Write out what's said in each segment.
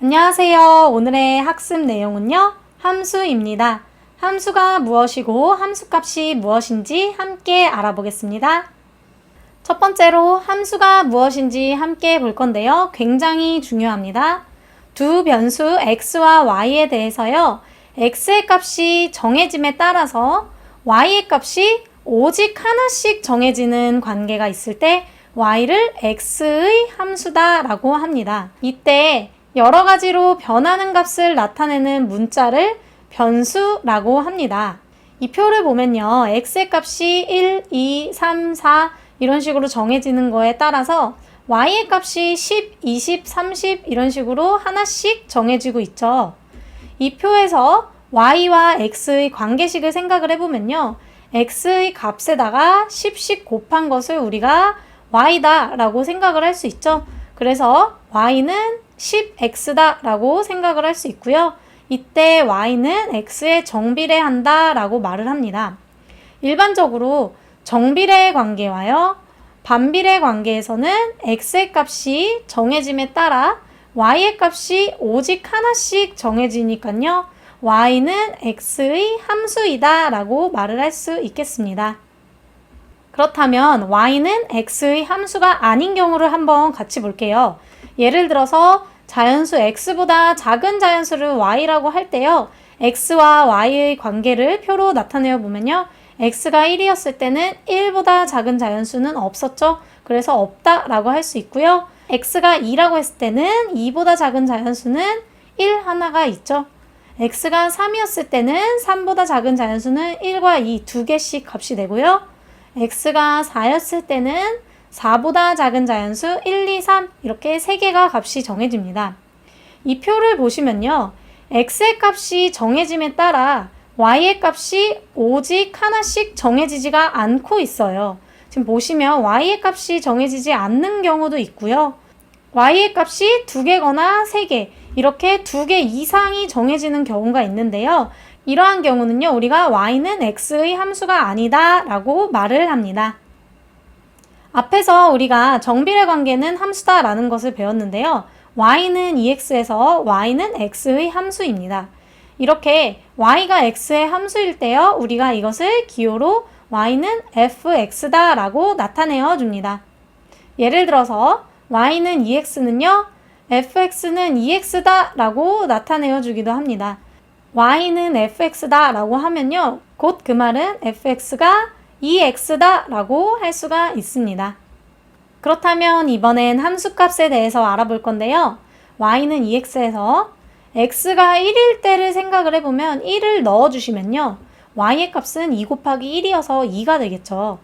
안녕하세요. 오늘의 학습 내용은요, 함수입니다. 함수가 무엇이고 함수값이 무엇인지 함께 알아보겠습니다. 첫 번째로 함수가 무엇인지 함께 볼 건데요. 굉장히 중요합니다. 두 변수 x와 y에 대해서요, x의 값이 정해짐에 따라서 y의 값이 오직 하나씩 정해지는 관계가 있을 때 y를 x의 함수다 라고 합니다. 이때 여러 가지로 변하는 값을 나타내는 문자를 변수라고 합니다. 이 표를 보면요, x의 값이 1, 2, 3, 4 이런 식으로 정해지는 거에 따라서 y의 값이 10, 20, 30 이런 식으로 하나씩 정해지고 있죠. 이 표에서 y와 x의 관계식을 생각을 해보면요, x의 값에다가 10씩 곱한 것을 우리가 y다 라고 생각을 할 수 있죠. 그래서 y는 10x다 라고 생각을 할 수 있고요. 이때 y는 x에 정비례한다 라고 말을 합니다. 일반적으로 정비례 관계와요, 반비례 관계에서는 x의 값이 정해짐에 따라 y의 값이 오직 하나씩 정해지니까요, y는 x의 함수이다 라고 말을 할 수 있겠습니다. 그렇다면 y는 x의 함수가 아닌 경우를 한번 같이 볼게요. 예를 들어서 자연수 x보다 작은 자연수를 y라고 할 때요, x와 y의 관계를 표로 나타내어 보면요, x가 1이었을 때는 1보다 작은 자연수는 없었죠. 그래서 없다 라고 할 수 있고요. x가 2라고 했을 때는 2보다 작은 자연수는 1 하나가 있죠. x가 3이었을 때는 3보다 작은 자연수는 1과 2 두 개씩 값이 되고요. x가 4였을 때는 4보다 작은 자연수 1, 2, 3 이렇게 3개가 값이 정해집니다. 이 표를 보시면요, x의 값이 정해짐에 따라 y의 값이 오직 하나씩 정해지지가 않고 있어요. 지금 보시면 y의 값이 정해지지 않는 경우도 있고요. y의 값이 2개거나 3개 이렇게 2개 이상이 정해지는 경우가 있는데요. 이러한 경우는요, 우리가 y는 x의 함수가 아니다 라고 말을 합니다. 앞에서 우리가 정비례 관계는 함수다 라는 것을 배웠는데요. y는 ex에서 y는 x의 함수입니다. 이렇게 y가 x의 함수일 때요, 우리가 이것을 기호로 y는 fx다 라고 나타내어 줍니다. 예를 들어서 y는 2x는요, fx는 2x다 라고 나타내어 주기도 합니다. y는 fx다 라고 하면요, 곧 그 말은 fx가 2x다 라고 할 수가 있습니다. 그렇다면 이번엔 함수값에 대해서 알아볼 건데요. y는 2x에서 x가 1일 때를 생각을 해보면 1을 넣어주시면요, y의 값은 2 곱하기 1이어서 2가 되겠죠.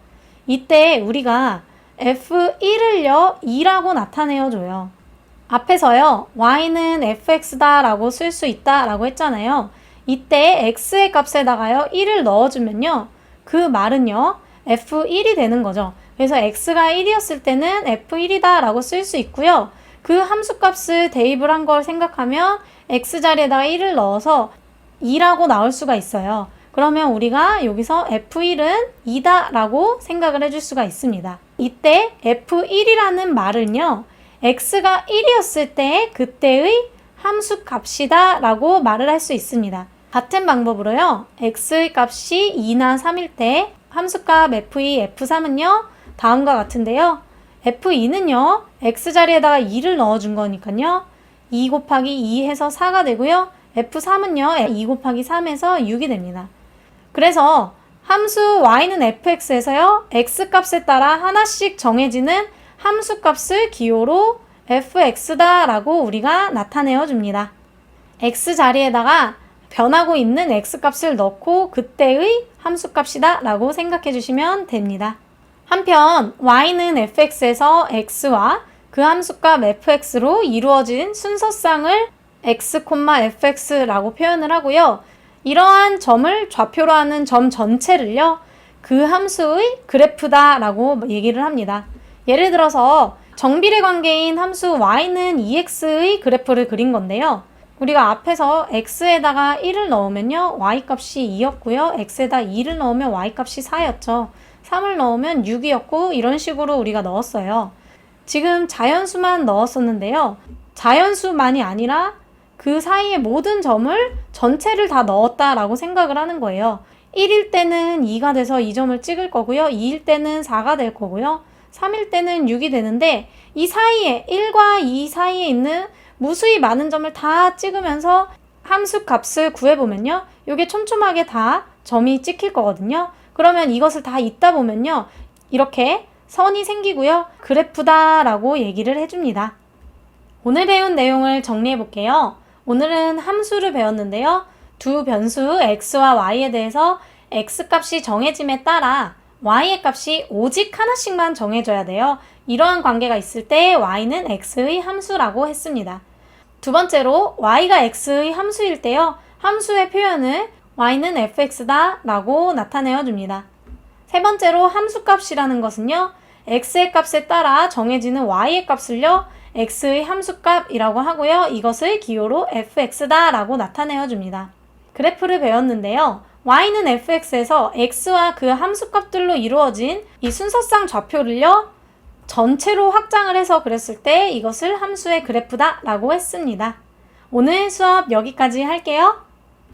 이때 우리가 f1을요 2라고 나타내어줘요. 앞에서요, y는 fx다 라고 쓸 수 있다 라고 했잖아요. 이때 x의 값에다가요 1을 넣어주면요, 그 말은요 f1이 되는 거죠. 그래서 x가 1이었을 때는 f1이다 라고 쓸 수 있고요. 그 함수값을 대입을 한 걸 생각하면 x 자리에다가 1을 넣어서 2라고 나올 수가 있어요. 그러면 우리가 여기서 f1은 2다 라고 생각을 해줄 수가 있습니다. 이때 f1이라는 말은요, x가 1이었을 때 그때의 함수값이다 라고 말을 할 수 있습니다. 같은 방법으로요, x의 값이 2나 3일 때 함수값 f2, f3은요 다음과 같은데요. f2는요 x 자리에다가 2를 넣어준 거니까요 2 곱하기 2 해서 4가 되고요. f3은요 2 곱하기 3 해서 6이 됩니다. 그래서 함수 y는 fx에서요, x값에 따라 하나씩 정해지는 함수값을 기호로 fx다 라고 우리가 나타내어 줍니다. x 자리에다가 변하고 있는 x값을 넣고 그때의 함수값이다 라고 생각해 주시면 됩니다. 한편 y는 fx에서 x와 그 함수값 fx로 이루어진 순서쌍을 x, fx라고 표현을 하고요. 이러한 점을 좌표로 하는 점 전체를요, 그 함수의 그래프다 라고 얘기를 합니다. 예를 들어서 정비례 관계인 함수 y는 2x의 그래프를 그린 건데요. 우리가 앞에서 x에다가 1을 넣으면요, y값이 2였고요. x에다 2를 넣으면 y값이 4였죠. 3을 넣으면 6이었고 이런 식으로 우리가 넣었어요. 지금 자연수만 넣었었는데요. 자연수만이 아니라 그 사이의 모든 점을 전체를 다 넣었다라고 생각을 하는 거예요. 1일 때는 2가 돼서 이 점을 찍을 거고요. 2일 때는 4가 될 거고요. 3일 때는 6이 되는데 이 사이에 1과 2 사이에 있는 무수히 많은 점을 다 찍으면서 함수 값을 구해보면요. 이게 촘촘하게 다 점이 찍힐 거거든요. 그러면 이것을 다 잇다 보면요. 이렇게 선이 생기고요. 그래프다 라고 얘기를 해줍니다. 오늘 배운 내용을 정리해 볼게요. 오늘은 함수를 배웠는데요. 두 변수 x와 y에 대해서 x값이 정해짐에 따라 y의 값이 오직 하나씩만 정해져야 돼요. 이러한 관계가 있을 때 y는 x의 함수라고 했습니다. 두 번째로 y가 x의 함수일 때요. 함수의 표현을 y는 fx다 라고 나타내어 줍니다. 세 번째로 함수값이라는 것은요. x의 값에 따라 정해지는 y의 값을요. x의 함수값이라고 하고요. 이것을 기호로 fx다 라고 나타내어 줍니다. 그래프를 배웠는데요. y는 fx에서 x와 그 함수값들로 이루어진 이 순서상 좌표를요. 전체로 확장을 해서 그렸을 때 이것을 함수의 그래프다 라고 했습니다. 오늘 수업 여기까지 할게요.